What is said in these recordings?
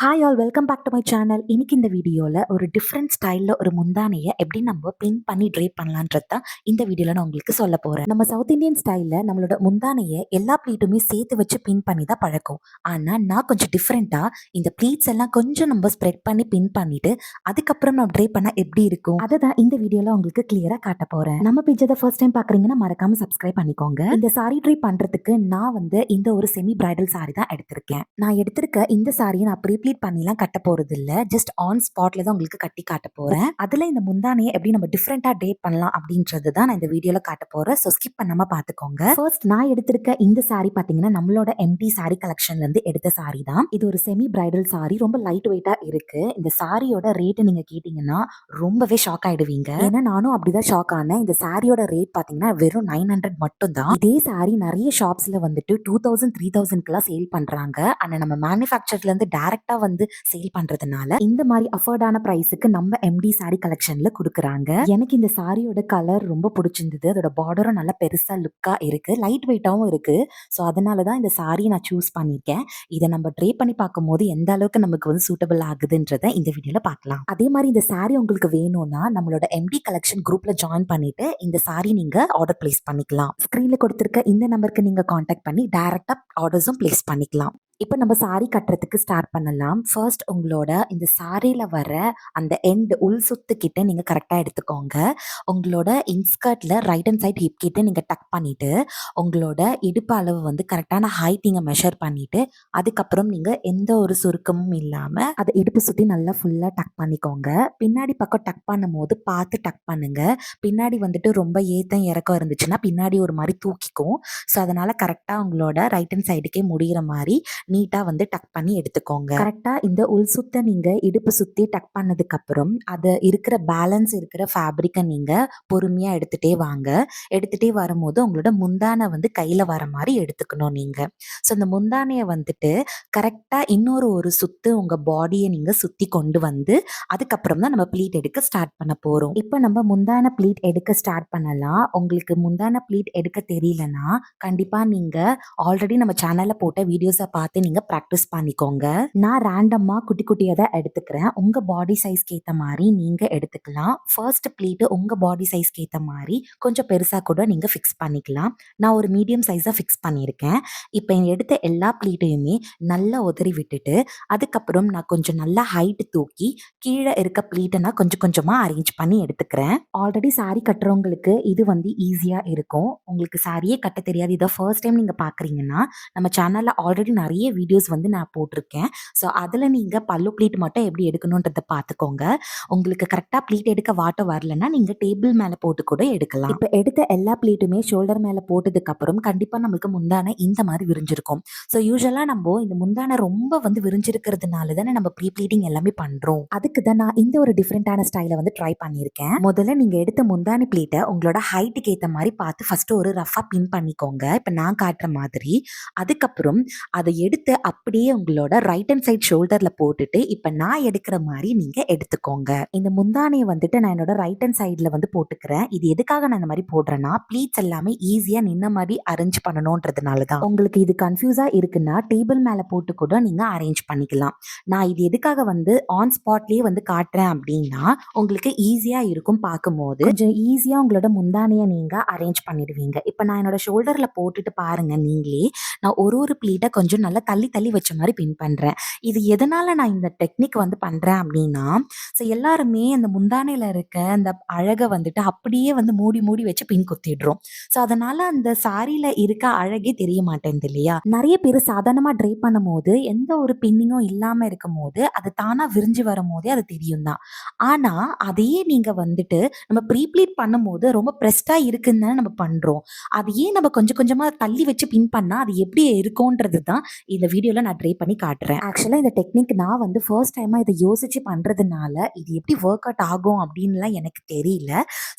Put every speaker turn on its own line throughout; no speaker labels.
Hi all welcome back to my channel. இன்னைக்கு இந்த வீடியோவில் ஒரு டிஃப்ரெண்ட் ஸ்டைலில் ஒரு முந்தானையை எப்படி நம்ம பின் பண்ணி ட்ரேப் பண்ணலான்றது தான் இந்த வீடியோவில் நான் உங்களுக்கு சொல்ல போகிறேன். நம்ம சவுத் இந்தியன் ஸ்டைலில் நம்மளோட முந்தானையை எல்லா ப்ளீட்டுமே சேர்த்து வச்சு பின் பண்ணி தான் பழக்கம். ஆனால் நான் கொஞ்சம் டிஃப்ரெண்ட்டாக இந்த ப்ளீட்ஸ் எல்லாம் கொஞ்சம் நம்ம ஸ்ப்ரெட் பண்ணி பின் பண்ணிட்டு அதுக்கப்புறம் நம்ம ட்ரேப் பண்ணால் எப்படி இருக்கும் அதை தான் இந்த வீடியோவில் உங்களுக்கு கிளியராக காட்ட போகிறேன். நம்ம பிக்சரை ஃபர்ஸ்ட் டைம் பார்க்குறீங்கன்னா மறக்காம சப்ஸ்கிரைப் பண்ணிக்கோங்க. இந்த சாரி ட்ரேப் பண்ணுறதுக்கு நான் இந்த ஒரு செமி பிரைடல் சாரி தான் எடுத்திருக்கேன். நான் எடுத்திருக்க இந்த சாரியை நான் ப்ளீட் பண்ணிலாம் கட்ட போறது இல்ல, ஜஸ்ட் ஆன் ஸ்பாட்ல தான் உங்களுக்கு கட்டி காட்ட போறேன். அதுல இந்த முந்தானையை எப்படி நம்ம டிஃப்ரெண்டா ட்ரேப் பண்ணலாம் அப்படின்றது தான் நான் இந்த வீடியோல காட்ட போறேன். சோ ஸ்கிப் பண்ணாம பாத்துக்கோங்க. ஃபர்ஸ்ட் நான் எடுத்திருக்க இந்த சாரி பாத்தீங்கன்னா நம்மளோட எம்டி சாரி கலெக்ஷன்ல இருந்து எடுத்த சாரி தான். இது ஒரு செமி பிரைடல் சாரி, ரொம்ப லைட் வெயிட்டா இருக்கு. இந்த சாரியோட ரேட் நீங்க கேட்டீங்கன்னா ரொம்பவே ஷாக் ஆயிடுவீங்க. ஏன்னா நானும் அப்படிதான் ஷாக் ஆனேன். இந்த சாரியோட ரேட் பாத்தீங்கன்னா வெறும் 900 மட்டும் தான். இதே சாரி நிறைய ஷாப்ஸ்ல 2000 3000 சேல் பண்றாங்க. ஆனா நம்ம மேனுஃபேக்சர்ல இருந்து டைரக்டா சேல் பண்றதுனால இந்த மாதிரி அஃபோர்டான பிரைஸுக்கு நம்ம எம்டி சாரி கலெக்ஷன்ல கொடுக்குறாங்க. எனக்கு இந்த சாரியோட கலர் ரொம்ப பிடிச்சிருந்தது. அதோட பார்டரும் நல்லா பெருசா லுக்கா இருக்கு, லைட் வெயிட்டாவும் இருக்கு. ஸோ அதனாலதான் இந்த சாரி நான் சூஸ் பண்ணிருக்கேன். இதை நம்ம ட்ரே பண்ணி பார்க்கும் போது எந்த அளவுக்கு நமக்கு சூட்டபிள் ஆகுதுன்றத இந்த வீடியோல பார்க்கலாம். அதே மாதிரி இந்த சாரி உங்களுக்கு வேணும்னா நம்மளோட எம்டி கலெக்ஷன் குரூப்ல ஜாயின் பண்ணிட்டு இந்த சாரி நீங்க ஆர்டர் பிளேஸ் பண்ணிக்கலாம். ஸ்கிரீன்ல கொடுத்திருக்க இந்த நம்பருக்கு நீங்க கான்டாக்ட் பண்ணி டைரக்டா ஆர்டர்ஸும் பிளேஸ் பண்ணிக்கலாம். இப்போ நம்ம சாரி கட்டுறதுக்கு ஸ்டார்ட் பண்ணலாம். ஃபர்ஸ்ட் உங்களோட இந்த சாரியில வர அந்த உள் சுத்து கிட்ட நீங்க கரெக்டா எடுத்துக்கோங்க. உங்களோட இன்ஸ்கர்ட்ல ரைட் அண்ட் சைட் ஹிப் கிட்ட நீங்க டக் பண்ணிட்டு உங்களோட இடுப்பு அளவு கரெக்டான ஹைட் நீங்க மெஷர் பண்ணிட்டு அதுக்கப்புறம் நீங்க எந்த ஒரு சுருக்கமும் இல்லாம அதை இடுப்பு சுத்தி நல்லா ஃபுல்லா டக் பண்ணிக்கோங்க. பின்னாடி பக்கம் டக் பண்ணும் போது பார்த்து டக் பண்ணுங்க. பின்னாடி ரொம்ப ஏத்தம் இறக்கம் இருந்துச்சுன்னா பின்னாடி ஒரு மாதிரி தூக்கிக்கும். ஸோ அதனால கரெக்டா உங்களோட ரைட் அண்ட் சைடுக்கே முடிகிற மாதிரி நீட்டா டக் பண்ணி எடுத்துக்கோங்க. கரெக்டா இந்த உள் சுத்த நீங்க இடுப்பு சுத்தி டக் பண்ணதுக்கு அப்புறம் அது இருக்கிற பேலன்ஸ் இருக்கிற ஃபேப்ரிக்கை நீங்க பொறுமையா எடுத்துட்டே வாங்க. எடுத்துட்டே வரும்போது உங்களோட முந்தானை கையில வர மாதிரி எடுத்துக்கணும் நீங்க. ஸோ இந்த முந்தானைய கரெக்டா இன்னொரு ஒரு சுத்து உங்க பாடியை நீங்க சுத்தி கொண்டு அதுக்கப்புறம் தான் நம்ம ப்ளீட் எடுக்க ஸ்டார்ட் பண்ண போறோம். இப்போ நம்ம முந்தான ப்ளீட் எடுக்க ஸ்டார்ட் பண்ணலாம். உங்களுக்கு முந்தான ப்ளீட் எடுக்க தெரியலனா கண்டிப்பா நீங்க ஆல்ரெடி நம்ம சேனல்ல போட்ட வீடியோஸை பார்த்து நீங்க பிராக்டிஸ் பண்ணிக்கோங்க. நான் ரேண்டமா குட்டி குட்டியா தான் எடுத்துக்கிறேன். உங்க பாடி சைஸ்க்கு ஏத்த மாதிரி நீங்க எடுத்துக்கலாம். ஃபர்ஸ்ட் ப்ளீட் உங்க பாடி சைஸ்க்கு ஏத்த மாதிரி கொஞ்சம் பெருசா கூட நீங்க ஃபிக்ஸ் பண்ணிக்கலாம். நான் ஒரு மீடியம் சைஸா ஃபிக்ஸ் பண்ணியிருக்கேன். இப்போ எடுத்த எல்லா ப்ளீட்டையுமே நல்லா உதறி விட்டுட்டு அதுக்கப்புறம் நான் கொஞ்சம் நல்லா ஹைட் தூக்கி கீழே இருக்க ப்ளீட்டை நான் கொஞ்சம் கொஞ்சமா அரேஞ்ச் பண்ணி எடுத்துக்கிறேன். ஆல்ரெடி சாரி கட்டுறவங்களுக்கு இது ஈஸியா இருக்கும். உங்களுக்கு சாரியே கட்ட தெரியாது, இதை ஃபர்ஸ்ட் டைம் நீங்க பாக்குறீங்கன்னா நம்ம சேனல்ல ஆல்ரெடி நிறைய வீடியோஸ் நான் போட்டிருக்கேன். ஸோ அதில் நீங்கள் பல்லு ப்ளீட் மட்டும் எப்படி எடுக்கணுன்றதை பார்த்துக்கோங்க. உங்களுக்கு கரெக்டாக ப்ளீட் எடுக்க வாட்டம் வரலன்னா நீங்கள் டேபிள் மேலே போட்டு கூட எடுக்கலாம். இப்போ எடுத்த எல்லா ப்ளீட்டுமே ஷோல்டர் மேலே போட்டதுக்கு அப்புறம் கண்டிப்பாக நம்மளுக்கு முந்தானை இந்த மாதிரி விரிஞ்சிருக்கும். ஸோ யூஸ்வலாக நம்ம இந்த முந்தானை ரொம்ப விரிஞ்சிருக்கிறதுனால தானே நம்ம ப்ரீ ப்ளீட்டிங் எல்லாமே பண்ணுறோம். அதுக்கு தான் நான் இந்த ஒரு டிஃப்ரெண்டான ஸ்டைலை ட்ரை பண்ணியிருக்கேன். முதல்ல நீங்கள் எடுத்த முந்தானி ப்ளீட்டை உங்களோட ஹைட்டுக்கு ஏற்ற மாதிரி பார்த்து ஃபர்ஸ்ட் ஒரு ரஃபாக பின் பண்ணிக்கோங்க. இப்போ நான் காட்டுற மாதிரி. அதுக்கப்புறம் அதை எடுத்து அப்படியே உங்களோட ரைட் ஹேண்ட் சைட் ஷோல்டர்ல போட்டுட்டு இப்ப நான் எடுக்கிற மாதிரி நீங்க எடுத்துக்கோங்க. இந்த முந்தானையை நான் என்னோட ரைட் ஹேண்ட் சைட்ல போட்டுக்கிறேன். இது எதுக்காக நான் இந்த மாதிரி போடுறேன்னா ப்ளீட்ஸ் எல்லாமே ஈஸியா நின்ன மாதிரி அரேஞ்ச் பண்ணணும்ன்றதுனாலதான். உங்களுக்கு இது கன்ஃபியூஸா இருக்குன்னா டேபிள் மேல போட்டு கூட நீங்க அரேஞ்ச் பண்ணிக்கலாம். நான் இது எதுக்காக ஆன் ஸ்பாட்லயே காட்டுறேன் அப்படின்னா உங்களுக்கு ஈஸியா இருக்கும். பார்க்கும்போது கொஞ்சம் ஈஸியா உங்களோட முந்தானையை நீங்க அரேஞ்ச் பண்ணிடுவீங்க. இப்ப நான் என்னோட ஷோல்டர்ல போட்டுட்டு பாருங்க நீங்களே. நான் ஒரு ப்ளீட்டை கொஞ்சம் நல்லா தள்ளி தள்ளி வச்ச மாதிரி பின் பண்றேன். இது எதனால நான் இந்த டெக்னிக் பண்றேன் அப்படின்னா எல்லாருமே அந்த முந்தானையில இருக்க அந்த அழகை அப்படியே மூடி மூடி வச்சு பின் குத்திடுறோம். ஸோ அதனால அந்த சாரியில இருக்க அழகே தெரிய மாட்டேங்குது இல்லையா. நிறைய பேர் சாதாரணமா ட்ரை பண்ணும் போது எந்த ஒரு பின்னிங்கும் இல்லாம இருக்கும் போது அது தானா விரிஞ்சு வரும் போதே அது தெரியும் தான். ஆனா அதையே நீங்க நம்ம ப்ரீப்ளீட் பண்ணும் போது ரொம்ப பிரஸ்டா இருக்குன்னு நம்ம பண்றோம். அதையே நம்ம கொஞ்சம் கொஞ்சமா தள்ளி வச்சு பின் பண்ணா அது எப்படி இருக்கும்ன்றது தான் இந்த வீடியோல நான் ட்ரை பண்ணி காட்டுறேன். ஆக்சுவலா இந்த டெக்னிக் நான் ஃபர்ஸ்ட் டைமா இதை யோசிச்சு பண்றதுனால இது எப்படி ஒர்க் அவுட் ஆகும் அப்படின்லாம் எனக்கு தெரியல.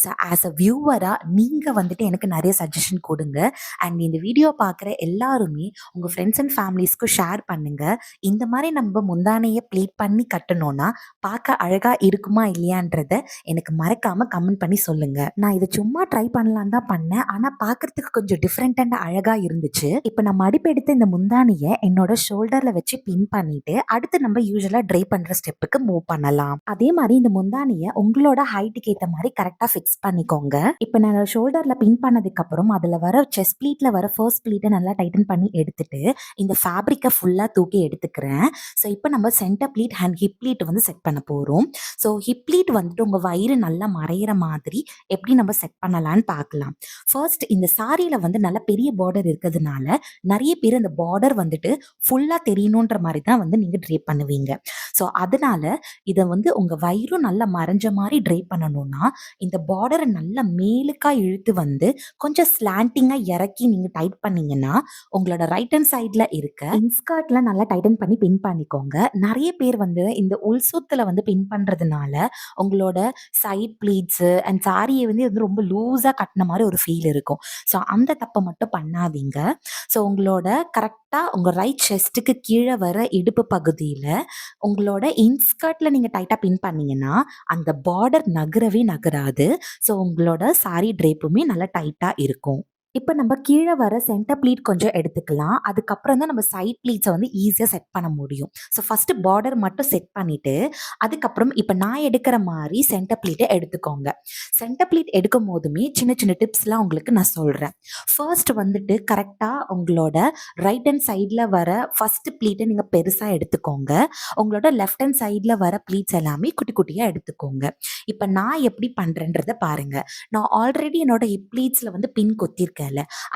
ஸோ ஆஸ் அ வியூவரா நீங்க எனக்கு நிறைய சஜஷன் கொடுங்க. அண்ட் இந்த வீடியோ பார்க்குற எல்லாருமே உங்க ஃப்ரெண்ட்ஸ் அண்ட் ஃபேமிலிஸ்க்கு ஷேர் பண்ணுங்க. இந்த மாதிரி நம்ம முந்தானையை ப்ளீட் பண்ணி கட்டணும்னா பார்க்க அழகா இருக்குமா இல்லையான்றத எனக்கு மறக்காம கமெண்ட் பண்ணி சொல்லுங்க. நான் இதை சும்மா ட்ரை பண்ணலாம் தான் பண்ணேன். ஆனா பார்க்கறதுக்கு கொஞ்சம் டிஃப்ரெண்ட் அண்ட் அழகா இருந்துச்சு. இப்போ நான் மடிப்பெடுத்த இந்த முந்தானியை என்னோட ஷோல்டர்ல வச்சு பின் பண்ணிட்டு அடுத்து நம்ம யூஸ்வலா ட்ரை பண்ற ஸ்டெப்புக்கு மூவ் பண்ணலாம். அதே மாதிரி இந்த முந்தானிய உங்களோட ஹைட்டுக்கு ஏத்த மாதிரி கரெக்டா ஃபிக்ஸ் பண்ணிக்கோங்க. இப்ப நான் ஷோல்டர்ல பின் பண்ணதுக்கு அப்புறம் அதுல வர செஸ்ட் ப்ளீட்ல வர ஃபர்ஸ்ட் ப்ளீட்டை நல்லா டைட்டன் பண்ணி எடுத்துட்டு இந்த ஃபேப்ரிக்கை ஃபுல்லா தூக்கி எடுத்துக்கிறேன். ஸோ இப்போ நம்ம centre pleat and hip pleat வந்து செட் பண்ண போறோம். ஸோ ஹிப் ப்ளீட் வந்துட்டு உங்க வயிறு நல்லா மறையிற மாதிரி எப்படி நம்ம செட் பண்ணலாம்னு பார்க்கலாம். ஃபர்ஸ்ட் இந்த சாரியில வந்து நல்ல பெரிய பார்டர் இருக்கிறதுனால நிறைய பேர் அந்த பார்டர் வந்துட்டு ஃபுல்லா தெரியணுன்ற மாதிரி தான் வந்து நீங்க ட்ரே பண்ணுவீங்க. ஸோ அதனால இதை வந்து உங்க வயிறும் நல்லா மறைஞ்ச மாதிரி ட்ரை பண்ணணும்னா இந்த பார்டரை நல்லா மேலுக்கா இழுத்து வந்து கொஞ்சம் ஸ்லாண்டிங்கா இறக்கி நீங்க டைட் பண்ணீங்கன்னா உங்களோட ரைட் ஹேண்ட் சைட்ல இருக்க இன்ஸ்கர்ட்ல நல்லா டைட்டன் பண்ணி பின் பண்ணிக்கோங்க. நிறைய பேர் வந்து இந்த உள்சூத்துல வந்து பின் பண்றதுனால உங்களோட சைட் ப்ளீட்ஸ் அண்ட் சாரியை வந்து ரொம்ப லூஸா கட்டின மாதிரி ஒரு ஃபீல் இருக்கும். ஸோ அந்த தப்பை மட்டும் பண்ணாதீங்க. ஸோ உங்களோட கரெக்டா உங்க ரைட் செஸ்ட்டுக்கு கீழே வர இடுப்பு பகுதியில உங்களோட இன்ஸ்கர்ட்ல நீங்க டைட்டா பின் பண்ணீங்கன்னா அந்த பார்டர் நகரவே நகராது. ஸோ உங்களோட சாரி ட்ரேப்புமே நல்லா டைட்டா இருக்கும். இப்போ நம்ம கீழே வர சென்டர் ப்ளீட் கொஞ்சம் எடுத்துக்கலாம். அதுக்கப்புறம் தான் நம்ம சைட் ப்ளீட்ஸை வந்து ஈஸியாக செட் பண்ண முடியும். ஸோ ஃபர்ஸ்ட் பார்டர் மட்டும் செட் பண்ணிட்டு அதுக்கப்புறம் இப்போ நான் எடுக்கிற மாதிரி சென்டர் ப்ளீட்டை எடுத்துக்கோங்க. சென்டர் ப்ளீட் எடுக்கும் போதுமே சின்ன சின்ன டிப்ஸ்லாம் உங்களுக்கு நான் சொல்கிறேன். ஃபர்ஸ்ட் வந்துட்டு கரெக்டாக உங்களோட ரைட் ஹேண்ட் சைடில் வர ஃபர்ஸ்ட் ப்ளீட்டை நீங்கள் பெருசாக எடுத்துக்கோங்க. உங்களோட லெஃப்ட் ஹேண்ட் சைடில் வர ப்ளீட்ஸ் எல்லாமே குட்டி குட்டியாக எடுத்துக்கோங்க. இப்போ நான் எப்படி பண்ணுறேன்றதை பாருங்க. நான் ஆல்ரெடி என்னோட ஹிப் ப்ளீட்ஸில் வந்து பின் கொத்திருக்கேன்.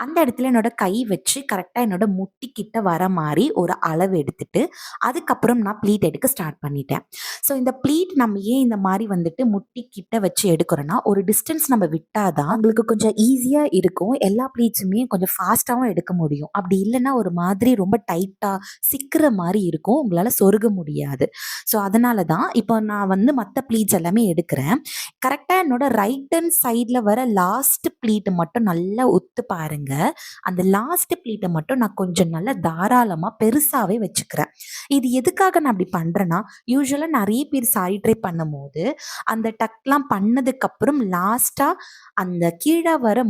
அந்த இடத்துல என்னோட கை வச்சு கரெக்டா என்னோட முட்டி கிட்ட வர மாதிரி ஒரு அளவு எடுத்துட்டு அதுக்கப்புறம் நான் ப்ளீட் எடுக்க ஸ்டார்ட் பண்ணிட்டேன். ஸோ இந்த ப்ளீட் நம்ம ஏன் இந்த மாதிரி வந்துட்டு முட்டி கிட்ட வச்சு எடுக்கிறோம்னா ஒரு டிஸ்டன்ஸ் நம்ம விட்டாதான் உங்களுக்கு கொஞ்சம் ஈஸியா இருக்கும். எல்லா ப்ளீட்ஸுமே கொஞ்சம் ஃபாஸ்டாகவும் எடுக்க முடியும். அப்படி இல்லைன்னா ஒரு மாதிரி ரொம்ப டைட்டா சிக்கிற மாதிரி இருக்கும், உங்களால சொருக முடியாது. ஸோ அதனால தான் இப்போ நான் வந்து மற்ற ப்ளீட்ஸ் எல்லாமே எடுக்கிறேன். கரெக்டா என்னோட ரைட் ஹேண்ட் சைட்ல வர லாஸ்ட் ப்ளீட் மட்டும் நல்லா ஒத்து பாருங்க. அந்த லாஸ்ட் ப்ளீட்டை மட்டும் நான் கொஞ்சம் நல்லா தாராளமா பெருசாவே வச்சுக்கிறேன். இது எதுக்காக நான் அப்படி பண்றேன்னா யூஸ்வலா நிறைய பேர் சாரி ட்ரை பண்ணும் போது அந்த டக்லாம் பண்ணதுக்கு அப்புறம் லாஸ்டா அந்த கீழே வர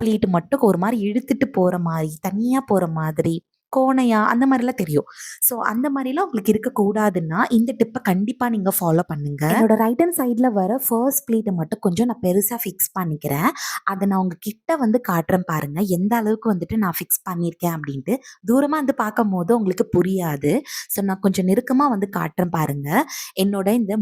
ப்ளீட் மட்டும் ஒரு மாதிரி இழுத்துட்டு போற மாதிரி தனியா போற மாதிரி கோணையா அந்த மாதிரிலாம் தெரியும். ஸோ அந்த மாதிரிலாம் உங்களுக்கு இருக்கக்கூடாதுன்னா இந்த டிப்பை கண்டிப்பாக நீங்கள் ஃபாலோ பண்ணுங்க. என்னோட ரைட் ஹேண்ட் சைடில் வர ஃபர்ஸ்ட் ப்ளீட்டை மட்டும் கொஞ்சம் நான் பெருசாக ஃபிக்ஸ் பண்ணிக்கிறேன். அதை நான் உங்க கிட்ட வந்து காட்டுறேன் பாருங்க எந்த அளவுக்கு வந்துட்டு நான் ஃபிக்ஸ் பண்ணியிருக்கேன் அப்படின்ட்டு. தூரமாக வந்து பார்க்கும் போது உங்களுக்கு புரியாது. ஸோ நான் கொஞ்சம் நெருக்கமாக வந்து காட்டுறேன் பாருங்க. என்னோட இந்த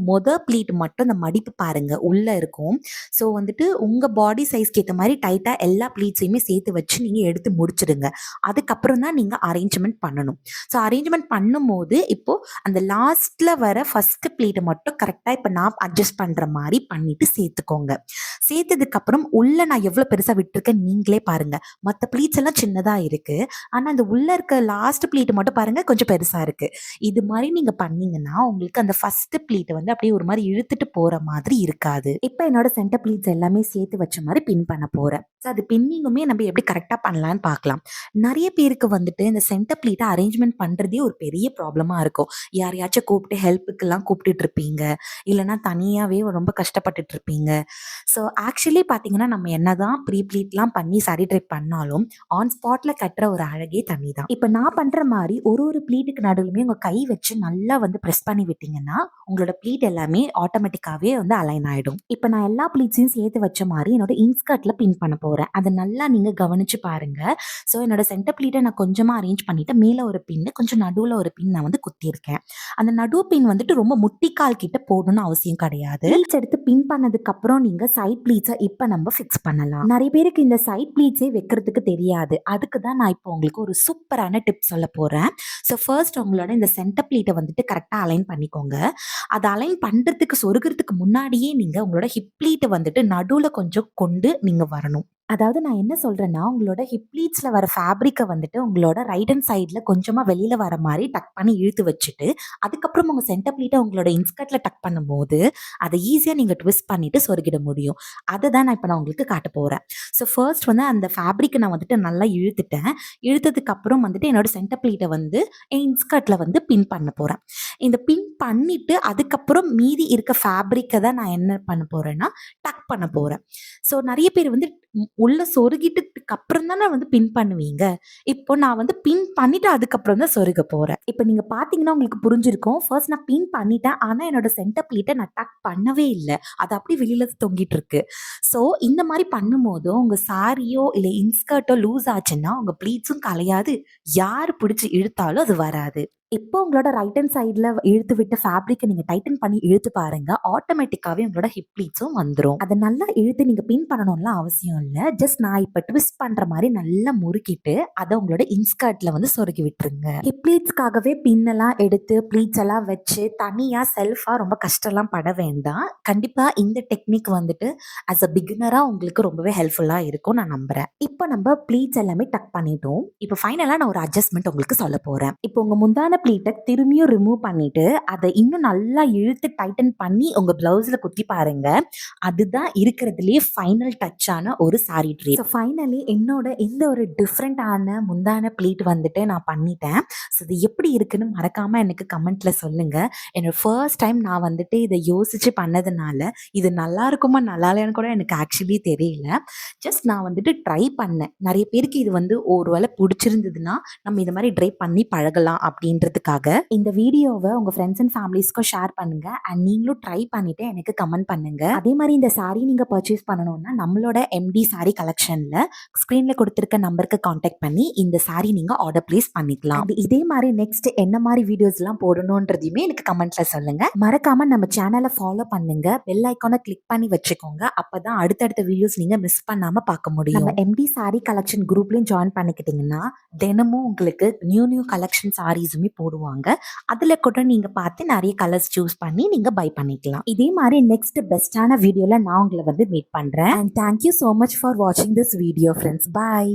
ப்ளீட் மட்டும் இந்த மடிப்பு பாருங்க உள்ள இருக்கும். ஸோ வந்துட்டு உங்க பாடி சைஸ்க்கு ஏற்ற மாதிரி டைட்டாக எல்லா ப்ளீட்ஸையுமே சேர்த்து வச்சு நீங்கள் எடுத்து முடிச்சிடுங்க. அதுக்கப்புறம் தான் நீங்கள் அரேஞ்ச்மெண்ட் பண்ணணும். ஸோ அரேஞ்ச்மெண்ட் பண்ணும்போது இப்போ அந்த லாஸ்ட்ல வர ஃபர்ஸ்ட் ப்ளீட்டை மட்டும் கரெக்டாக இப்போ நான் அட்ஜஸ்ட் பண்ற மாதிரி பண்ணிட்டு சேர்த்துக்கோங்க. சேர்த்ததுக்கு அப்புறம் உள்ள நான் எவ்வளவு பெருசா விட்டுருக்கேன் நீங்களே பாருங்க. மற்ற ப்ளீட்ஸ் எல்லாம் சின்னதா இருக்கு, ஆனா அந்த உள்ள இருக்க லாஸ்ட் ப்ளீட் மட்டும் பாருங்க கொஞ்சம் பெருசா இருக்கு. இது மாதிரி நீங்க பண்ணீங்கன்னா உங்களுக்கு அந்த ஃபர்ஸ்ட் ப்ளீட் வந்து அப்படியே ஒரு மாதிரி இழுத்துட்டு போற மாதிரி இருக்காது. இப்போ என்னோட சென்டர் ப்ளீட்ஸ் எல்லாமே சேர்த்து வச்ச மாதிரி பின் பண்ண போறேன். ஸோ அது பின்னிங்குமே நம்ம எப்படி கரெக்டா பண்ணலாம்னு பார்க்கலாம். நிறைய பேருக்கு வந்துட்டு இந்த சென்டர் ப்ளீட்டை அரேஞ்ச்மெண்ட் பண்றதே ஒரு பெரிய ப்ராப்ளமா இருக்கும். யாரையாச்சும் கூப்பிட்டு ஹெல்ப்புக்கெல்லாம் கூப்பிட்டுட்டு இருப்பீங்க, இல்லைன்னா தனியாவே ரொம்ப கஷ்டப்பட்டுட்டு இருப்பீங்க. ஸோ ஆக்சுவலி பார்த்தீங்கன்னா நம்ம என்னதான் ப்ரீ ப்ளீட்லாம் பண்ணி சாரி ட்ரை பண்ணாலும் ஆன் ஸ்பாட்ல கட்டுற ஒரு அழகே தனி தான். இப்போ நான் பண்ற மாதிரி ஒரு ப்ளீட்டுக்கு நடுவுலுமே உங்க கை வச்சு நல்லா வந்து ப்ரெஸ் பண்ணி விட்டீங்கன்னா உங்களோட ப்ளீட் எல்லாமே ஆட்டோமேட்டிக்காவே வந்து அலைன் ஆயிடும். இப்போ நான் எல்லா ப்ளீட்ஸையும் சேர்த்து வச்ச மாதிரி என்னோட இன்ஸ்கர்ட்ல பின் பண்ண போறேன். அதை நல்லா நீங்க கவனிச்சு பாருங்க. ஸோ என்னோட சென்டர் ப்ளீட்டை நான் கொஞ்சமா அரேஞ்ச் பண்ணிட்டு மேல ஒரு பின் கொஞ்சம் நடுவுல ஒரு பின் நான் வந்து குத்திருக்கேன். அந்த நடு பின் வந்துட்டு ரொம்ப முட்டிக்கால் கிட்ட போடணும்னு அவசியம் கிடையாது. ப்ளீட்ஸ் எடுத்து பின் பண்ணதுக்கு அப்புறம் நீங்க சைட் ப்ளீட்ஸை இப்போ நம்ம ஃபிக்ஸ் பண்ணலாம். நிறைய பேருக்கு இந்த சைட் ப்ளீட்ஸே வைக்கிறதுக்கு தெரியாது. அதுக்கு தான் நான் இப்போ உங்களுக்கு ஒரு சூப்பரான டிப் சொல்ல போறேன். ஸோ ஃபர்ஸ்ட் உங்களோட இந்த சென்டர் ப்ளீட்டை வந்துட்டு கரெக்டா அலைன் பண்ணிக்கோங்க. அதை அலைன் பண்றதுக்கு சொருகிறதுக்கு முன்னாடியே நீங்க உங்களோட ஹிப் ப்ளீட்டை வந்துட்டு நடுவுல கொஞ்சம் கொண்டு நீங்க வரணும். அதாவது நான் என்ன சொல்றேன்னா உங்களோட ஹிப் ப்ளீட்ஸ்ல வர ஃபேப்ரிக்கை வந்துட்டு உங்களோட ரைட் ஹேண்ட் சைட்ல கொஞ்சமா வெளியில வர மாதிரி டக் பண்ணி இழுத்து வச்சுட்டு அதுக்கப்புறம் உங்க சென்டர் ப்ளீட்டை உங்களோட இன்ஸ்கர்ட்ல டக் பண்ணும்போது அதை ஈஸியா நீங்க ட்விஸ்ட் பண்ணிட்டு சொருகிட முடியும். அதை தான் நான் இப்போ நான் உங்களுக்கு காட்ட போறேன். ஸோ ஃபர்ஸ்ட் வந்து அந்த ஃபேப்ரிக்கை நான் வந்துட்டு நல்லா இழுத்துட்டேன். இழுத்ததுக்கு அப்புறம் வந்துட்டு என்னோட சென்டர் ப்ளீட்டை வந்து என் இன்ஸ்கர்ட்ல வந்து பின் பண்ண போறேன். இந்த பின் பண்ணிட்டு அதுக்கப்புறம் மீதி இருக்க ஃபேப்ரிக்கை தான் நான் என்ன பண்ண போறேன்னா டக் பண்ண போறேன். ஸோ நிறைய பேர் வந்து உள்ள சொருகிட்டதுக்கு அப்புறம் தானே வந்து பின் பண்ணுவீங்க. இப்போ நான் வந்து பின் பண்ணிட்டு அதுக்கப்புறம் தான் சொருக போறேன். இப்போ நீங்க பார்த்தீங்கன்னா உங்களுக்கு புரிஞ்சிருக்கும். ஃபர்ஸ்ட் நான் பின் பண்ணிட்டேன். ஆனா என்னோட சென்டர் ப்ளீட்ட நான் டக் பண்ணவே இல்ல. அது அப்படியே வெளியில தொங்கிட்டு இருக்கு. ஸோ இந்த மாரி பண்ணும்போது உங்க சாரியோ இல்ல இன்ஸ்கர்ட்டோ லூஸ் ஆச்சுன்னா உங்க ப்ளீட்ஸும் கலையாது. யார் பிடிச்சு இழுத்தாலும் அது வராது. இப்போ உங்களோட ரைட் ஹேண்ட் சைடுல இழுத்து விட்ட ஃபேப்ரிக்க நீங்க டைட்டன் பண்ணி இழுத்து பாருங்க. ஆட்டோமேட்டிக்காவே உங்களோட ஹிப் ப்ளீட்ஸும் வந்துரும். அத நல்லா இழுத்து நீங்க பின் பண்ணணும்லாம் அவசியம் இல்ல. ஜஸ்ட் நான் இப்ப ட்விஸ்ட் பண்ற மாரி நல்லா முறுக்கிட்டு அத உங்களோட இன்ஸ்கர்ட்ல வந்து சொருகி விட்டுருங்க. ஹிப் ப்ளீட்ஸ்க்காகவே பின் எல்லாம் எடுத்து ப்ளீட்ஸ் எல்லாம் வச்சு தனியா செல்ஃபா ரொம்ப கஷ்டம்லாம் பட வேண்டாம். கண்டிப்பா இந்த டெக்னிக் வந்துட்டு ஆஸ் அ பிகினரா உங்களுக்கு ரொம்பவே ஹெல்ப்ஃபுல்லா இருக்கும் நான் நம்புறேன். இப்போ நம்ம ப்ளீட்ஸ் எல்லாமே டக் பண்ணிட்டோம். இப்போ ஃபைனலா நான் ஒரு அட்ஜஸ்ட்மென்ட் உங்களுக்கு சொல்ல போறேன். இப்போ உங்க முந்தான ப்ளீட்டை திரும்பியும் ரிமூவ் பண்ணிட்டு அதை இன்னும் நல்லா இழுத்து டைட்டன் பண்ணி உங்க பிளவுஸ்ல குத்தி பாருங்க. அதுதான் இருக்கிறதுலயே ஃபைனல் டச்சான ஒரு சாரி ட்ரேப். ஃபைனலி என்னோட இந்த ஒரு டிஃப்ரெண்டான முந்தான ப்ளீட் வந்துட்டு நான் பண்ணிட்டேன். ஸோ இது எப்படி இருக்குன்னு மறக்காம எனக்கு கமெண்ட்ல சொல்லுங்க. என்னோட ஃபர்ஸ்ட் டைம் நான் வந்துட்டு இதை யோசிச்சு பண்ணதுனால இது நல்லா இருக்குமா நல்லா இல்லையான்னு கூட எனக்கு ஆக்சுவலி தெரியல. ஜஸ்ட் நான் வந்துட்டு ட்ரை பண்ணேன். நிறைய பேருக்கு இது வந்து ஒரு வேளை பிடிச்சிருந்ததுன்னா நம்ம இது மாதிரி ட்ரை பண்ணி பழகலாம் அப்படின்றதுக்காக இந்த வீடியோவை உங்க ஃப்ரெண்ட்ஸ் அண்ட் ஃபேமிலிஸ்க்கும் ஷேர் பண்ணுங்க. அண்ட் நீங்களும் ட்ரை பண்ணிட்டு எனக்கு கமெண்ட் பண்ணுங்க. அதே மாதிரி இந்த சாரி நீங்க பர்ச்சேஸ் பண்ணணும்னா நம்மளோட எம்டி சாரி கலெக்ஷன்ல ஸ்கிரீன்ல கொடுத்திருக்க நம்பருக்கு கான்டாக்ட் பண்ணி இந்த சாரி நீங்க ஆர்டர் பிளேஸ் பண்ணிக்கலாம். இதே மாதிரி நெக்ஸ்ட் என்ன மாதிரி வீடியோஸ் எல்லாம் போடணும்ன்றதையுமே எனக்கு கமெண்ட்ல சொல்லுங்க. மறக்காம நம்ம சேனலை ஃபாலோ பண்ணுங்க. பெல் ஐக்கானை கிளிக் பண்ணி வச்சுக்கோங்க. அப்பதான் அடுத்தடுத்த வீடியோஸ் நீங்க மிஸ் பண்ணாம பார்க்க முடியும். நம்ம எம்டி சாரி கலெக்ஷன் குரூப்லயும் ஜாயின் பண்ணிக்கிட்டீங்கன்னா தினமும் உங்களுக்கு நியூ கலெக்ஷன் சாரீஸுமே போடுவாங்க. அதுல கூட நீங்க பார்த்து நிறைய கலர்ஸ் சூஸ் பண்ணி நீங்க பை பண்ணிக்கலாம். இதே மாதிரி நெக்ஸ்ட் பெஸ்டான வீடியோல நான் உங்களை வந்து மீட் பண்றேன். And thank you so much for வாட்சிங் திஸ் வீடியோ ஃப்ரெண்ட்ஸ். பாய்.